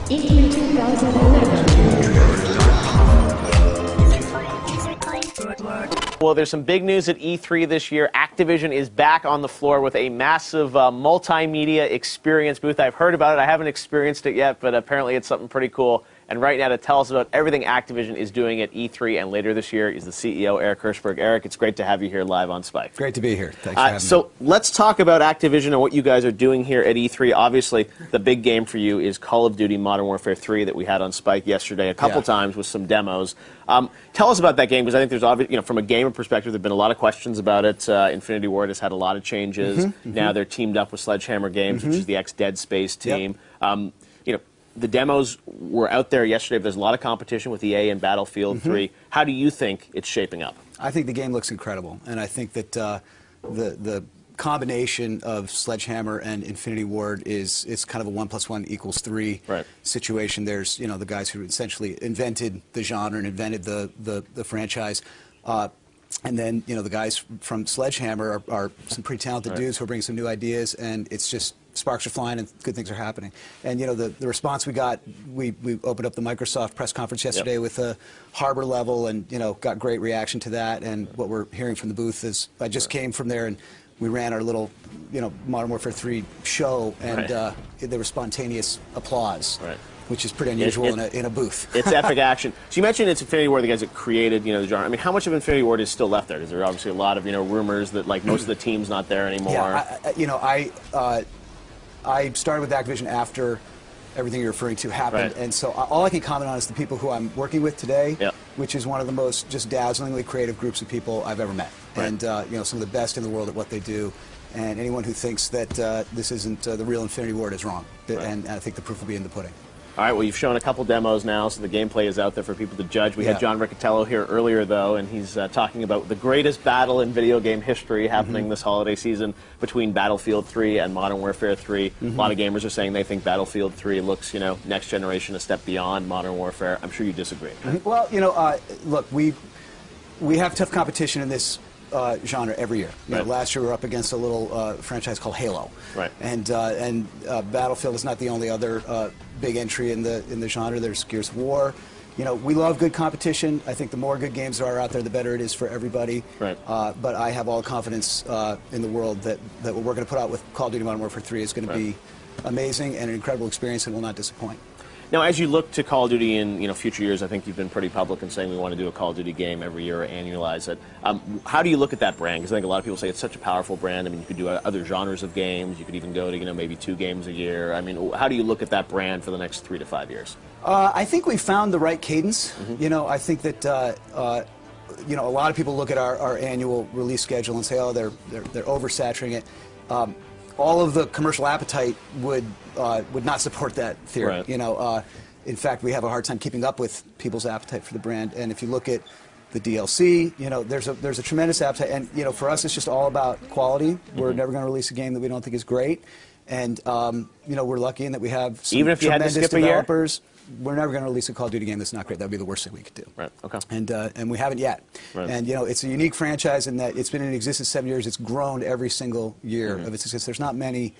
E3 2011. Well, there's some big news at E3 this year. Activision is back on the floor with a massive multimedia experience booth. I've heard about it. I haven't experienced it yet, but apparently it's something pretty cool. And right now to tell us about everything Activision is doing at E3 and later this year is the CEO, Eric Hirshberg. Eric, it's great to have you here live on Spike. Great to be here. Thanks for having me. So let's talk about Activision and what you guys are doing here at E3. Obviously, the big game for you is Call of Duty Modern Warfare 3 that we had on Spike yesterday a couple times with some demos. Tell us about that game, because I think there's obviously, from a gamer perspective, there have been a lot of questions about it. Infinity Ward has had a lot of changes. Now they're teamed up with Sledgehammer Games, which is the ex-Dead Space team. The demos were out there yesterday, but there's a lot of competition with EA and Battlefield 3. How do you think it's shaping up? I think the game looks incredible, and I think that the combination of Sledgehammer and Infinity Ward is kind of a 1 + 1 = 3 situation. There's the guys who essentially invented the genre and invented the franchise. And then, the guys from Sledgehammer are some pretty talented dudes who are bringing some new ideas, and it's just sparks are flying and good things are happening. And, the response we got, we opened up the Microsoft press conference yesterday with a harbor level and, got great reaction to that. And what we're hearing from the booth is, I just came from there and we ran our little, Modern Warfare 3 show, and there was spontaneous applause. Which is pretty unusual in a booth. It's epic action. So you mentioned it's Infinity Ward, the guys that created, the genre. I mean, how much of Infinity Ward is still left there? Because there are obviously a lot of, rumors that like most of the team's not there anymore. Yeah, I started with Activision after everything you're referring to happened, and so all I can comment on is the people who I'm working with today, which is one of the most just dazzlingly creative groups of people I've ever met, and some of the best in the world at what they do. And anyone who thinks that this isn't the real Infinity Ward is wrong, and I think the proof will be in the pudding. All right, well, you've shown a couple demos now, so the gameplay is out there for people to judge. We had John Riccitiello here earlier, though, and he's talking about the greatest battle in video game history happening this holiday season between Battlefield 3 and Modern Warfare 3. A lot of gamers are saying they think Battlefield 3 looks, next generation, a step beyond Modern Warfare. I'm sure you disagree. Well, look, we have tough competition in this genre every year. Last year we were up against a little franchise called Halo, and Battlefield is not the only other big entry in the genre. There's Gears of War. We love good competition. I think the more good games there are out there, the better it is for everybody. But I have all the confidence in the world that what we're going to put out with Call of Duty Modern Warfare 3 is going to be amazing and an incredible experience and will not disappoint. Now, as you look to Call of Duty in future years, I think you've been pretty public in saying we want to do a Call of Duty game every year or annualize it. How do you look at that brand? Because I think a lot of people say it's such a powerful brand. I mean, you could do other genres of games. You could even go to maybe 2 games a year. I mean, how do you look at that brand for the next 3 to 5 years? I think we found the right cadence. I think that a lot of people look at our annual release schedule and say, oh, they're oversaturating it. All of the commercial appetite would not support that theory. In fact, we have a hard time keeping up with people's appetite for the brand. And if you look at the DLC, there's a tremendous appetite. And for us, it's just all about quality. We're never going to release a game that we don't think is great. And we're lucky in that we have some even if you tremendous had to skip developers. We're never going to release a Call of Duty game that's not great. That would be the worst thing we could do. And we haven't yet. And it's a unique franchise in that it's been in existence 7 years. It's grown every single year of its existence. There's not many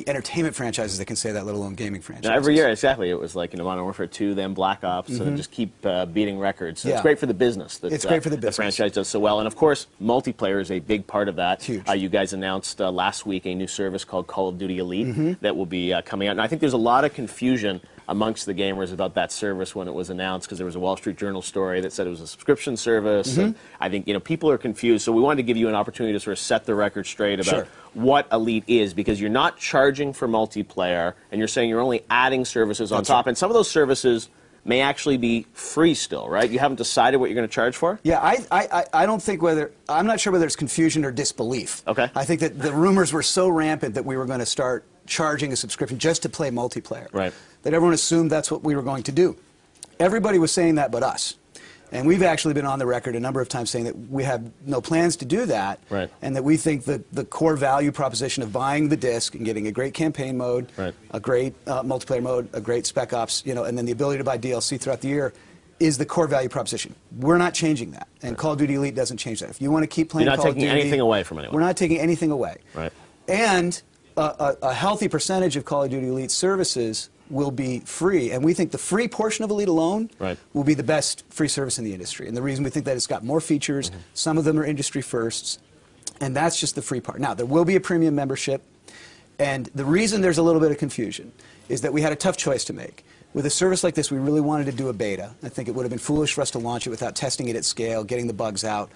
entertainment franchises that can say that, let alone gaming franchises. Now, every year, exactly. It was like Modern Warfare 2, then Black Ops, and just keep beating records. So it's great for the business. It's great for the business. The franchise does so well. And, of course, multiplayer is a big part of that. Huge. You guys announced last week a new service called Call of Duty Elite that will be coming out. And I think there's a lot of confusion amongst the gamers about that service when it was announced, because there was a Wall Street Journal story that said it was a subscription service. And I think people are confused. So we wanted to give you an opportunity to sort of set the record straight about what Elite is, because you're not charging for multiplayer, and you're saying you're only adding services on top. And some of those services may actually be free still, right? You haven't decided what you're going to charge for? Yeah, I don't think I'm not sure whether it's confusion or disbelief. Okay. I think that the rumors were so rampant that we were going to start charging a subscription just to play multiplayer. That everyone assumed that's what we were going to do. Everybody was saying that but us. And we've actually been on the record a number of times saying that we have no plans to do that, and that we think that the core value proposition of buying the disc and getting a great campaign mode, a great multiplayer mode, a great Spec Ops, and then the ability to buy DLC throughout the year is the core value proposition. We're not changing that, and Call of Duty Elite doesn't change that. If you want to keep playing Call of Duty... You're not taking anything away from anyone. We're not taking anything away. And a healthy percentage of Call of Duty Elite services will be free, and we think the free portion of Elite alone Right. will be the best free service in the industry. And the reason we think that it's got more features, some of them are industry firsts, and that's just the free part. Now, there will be a premium membership, and the reason there's a little bit of confusion is that we had a tough choice to make. With a service like this, we really wanted to do a beta. I think it would have been foolish for us to launch it without testing it at scale, getting the bugs out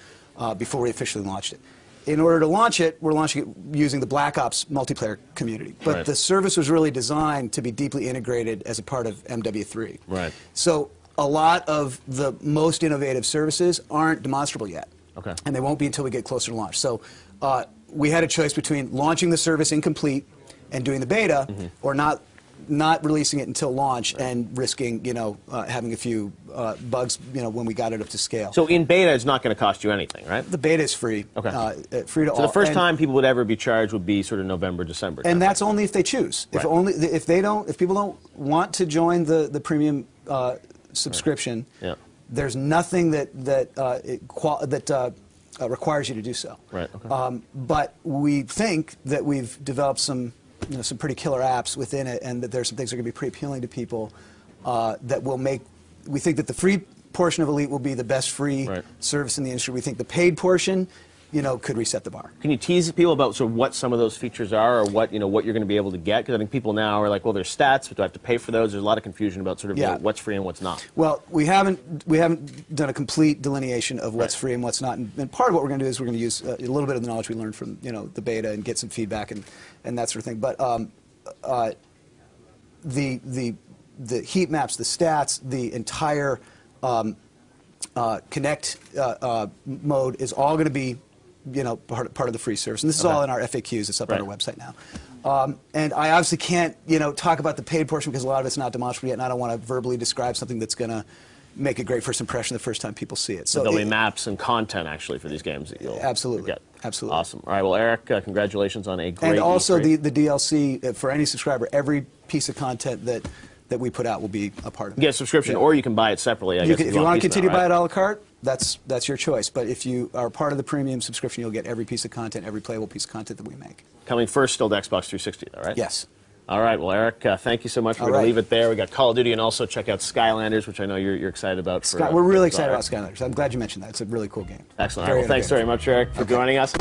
before we officially launched it. In order to launch it, we're launching it using the Black Ops multiplayer community. But Right. the service was really designed to be deeply integrated as a part of MW3. Right. So a lot of the most innovative services aren't demonstrable yet. Okay. And they won't be until we get closer to launch. So we had a choice between launching the service incomplete and doing the beta, or not releasing it until launch and risking, having a few bugs, when we got it up to scale. So in beta, it's not going to cost you anything, right? The beta is free. Okay. Free to all. So the first And- time people would ever be charged would be sort of November, December. and time. that's only if they choose. Right. If people don't want to join the premium subscription, Yeah. there's nothing that requires you to do so. Right, okay. But we think that we've developed some pretty killer apps within it, and that there's some things that are going to be pretty appealing to people that will make. We think that the free portion of Elite will be the best free Right. service in the industry. We think the paid portion, could reset the bar. Can you tease people about sort of what some of those features are, or what what you're going to be able to get? Because I think people now are like, well, there's stats, but do I have to pay for those? There's a lot of confusion about sort of Yeah. what's free and what's not. Well, we haven't done a complete delineation of what's Right. free and what's not, and part of what we're going to do is we're going to use a little bit of the knowledge we learned from the beta and get some feedback and that sort of thing. But the heat maps, the stats, the entire Connect mode is all going to be part of the free service, and this is all in our FAQs. It's up on our Right. website now. And I obviously can't, talk about the paid portion because a lot of it's not demonstrable yet, and I don't want to verbally describe something that's going to make a great first impression the first time people see it. So There'll be maps and content actually for these games that you'll Absolutely. get. Absolutely. Awesome. All right. Well, Eric, congratulations on a great. And also E3. the DLC for any subscriber, every piece of content that we put out will be a part of it. You get a subscription, Yeah. or you can buy it separately. I guess If you want to a piece of continue to that, buy right? it a la carte, that's your choice. But if you are part of the premium subscription, you'll get every piece of content, every playable piece of content that we make. Coming first, still to Xbox 360, though, right? Yes. All right. Well, Eric, thank you so much. We're All going to right. leave it there. We got Call of Duty, and also check out Skylanders, which I know you're excited about. We're really excited about Skylanders. I'm glad you mentioned that. It's a really cool game. Excellent. Very All right, well, thanks innovative. very much, Eric, for joining us.